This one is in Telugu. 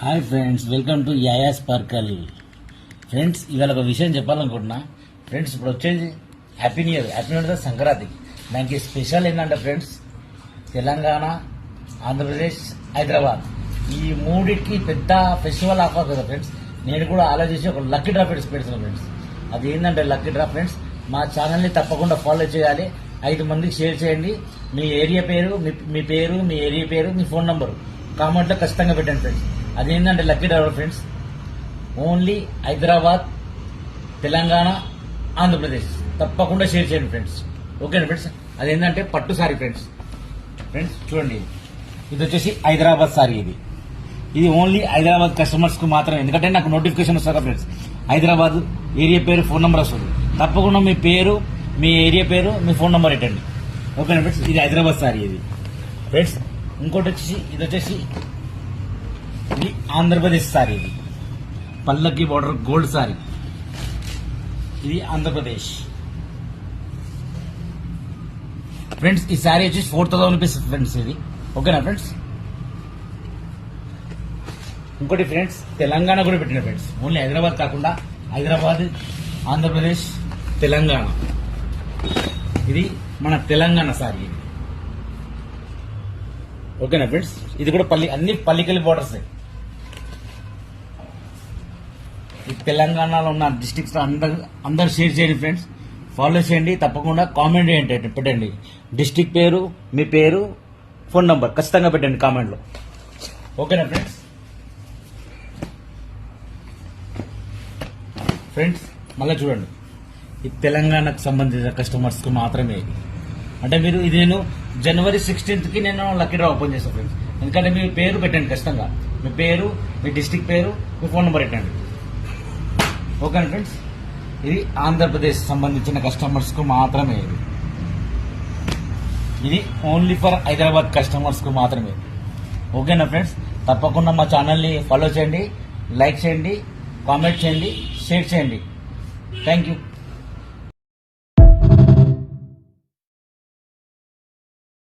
హాయ్ ఫ్రెండ్స్, వెల్కమ్ టు యాయా స్పార్కల్. ఫ్రెండ్స్, ఇవాళ ఒక విషయం చెప్పాలనుకుంటున్నా. ఫ్రెండ్స్, ఇప్పుడు వచ్చేది హ్యాపీ న్యూ ఇయర్ సంక్రాంతి. దానికి స్పెషల్ ఏంటంటే ఫ్రెండ్స్, తెలంగాణ, ఆంధ్రప్రదేశ్, హైదరాబాద్ ఈ మూడింటికి పెద్ద ఫెస్టివల్ ఆఫర్ కదా ఫ్రెండ్స్. నేను కూడా ఆలోచించి ఒక లక్కీ డ్రా పెడుతున్నాను ఫ్రెండ్స్. అది ఏంటంటే లక్కీ డ్రా ఫ్రెండ్స్. మా ఛానల్ని తప్పకుండా ఫాలో చేయాలి. 5 మందికి షేర్ చేయండి. మీ ఏరియా పేరు, మీ పేరు, మీ ఏరియా పేరు, మీ ఫోన్ నంబరు కామెంట్లో ఖచ్చితంగా పెట్టండి ఫ్రెండ్స్. అదేంటంటే lucky draw friends, only Hyderabad, Telangana, Andhra Pradesh తప్పకుండా షేర్ చేయండి ఫ్రెండ్స్. ఓకేనా ఫ్రెండ్స్? అదేంటంటే పట్టు సారీ ఫ్రెండ్స్. ఫ్రెండ్స్ చూడండి, ఇది వచ్చేసి హైదరాబాద్ సారీ. ఇది ఓన్లీ హైదరాబాద్ కస్టమర్స్ కు మాత్రమే, ఎందుకంటే నాకు నోటిఫికేషన్ వస్తుంది ఫ్రెండ్స్. హైదరాబాద్ ఏరియా పేరు, ఫోన్ నెంబర్ వస్తుంది. తప్పకుండా మీ పేరు, మీ ఏరియా పేరు, మీ ఫోన్ నెంబర్ పెట్టండి. ఓకేనా ఫ్రెండ్స్? ఇది హైదరాబాద్ సారీ ఫ్రెండ్స్. ఇంకోటి వచ్చేసి ఇది ఆంధ్రప్రదేశ్ సారీ. పల్లకి బార్డర్ గోల్డ్ సారీ. ఇది ఆంధ్రప్రదేశ్ ఫ్రెండ్స్. ఈ సారీ వచ్చి 4,000 రూపీస్ ఫ్రెండ్స్. ఇది ఓకేనా ఫ్రెండ్స్? ఇంకోటి ఫ్రెండ్స్, తెలంగాణ కూడా పెట్టిన ఫ్రెండ్స్. ఓన్లీ హైదరాబాద్ కాకుండా హైదరాబాద్, ఆంధ్రప్రదేశ్, తెలంగాణ. ఇది మన తెలంగాణ సారీ. ఓకేనా ఫ్రెండ్స్? ఇది కూడా అన్ని పల్లికలి బార్డర్స్. ఈ తెలంగాణలో ఉన్న డిస్ట్రిక్ట్స్ అందరు షేర్ చేయండి ఫ్రెండ్స్. ఫాలో చేయండి. తప్పకుండా కామెంట్ పెట్టండి. డిస్ట్రిక్ట్ పేరు, మీ పేరు, ఫోన్ నంబర్ ఖచ్చితంగా పెట్టండి కామెంట్లో. ఓకేనా ఫ్రెండ్స్? ఫ్రెండ్స్ మళ్ళీ చూడండి, ఈ తెలంగాణకు సంబంధించిన కస్టమర్స్ కు మాత్రమే. అంటే ఇది నేను జనవరి 16th నేను లక్కీ డ్రా ఓపెన్ చేస్తాను ఫ్రెండ్స్. ఎందుకంటే మీ పేరు పెట్టండి ఖచ్చితంగా. మీ పేరు, మీ డిస్ట్రిక్ట్ పేరు, మీ ఫోన్ నెంబర్ పెట్టండి. ఓకేనా ఫ్రెండ్స్? ఇది ఆంధ్రప్రదేశ్ సంబంధించిన కస్టమర్స్ కు మాత్రమే. ఇది ఓన్లీ ఫర్ హైదరాబాద్ కస్టమర్స్ కు మాత్రమే. ఓకేనా ఫ్రెండ్స్? తప్పకుండా మా ఛానల్ని ఫాలో చేయండి, లైక్ చేయండి, కామెంట్ చేయండి, షేర్ చేయండి. Thank you.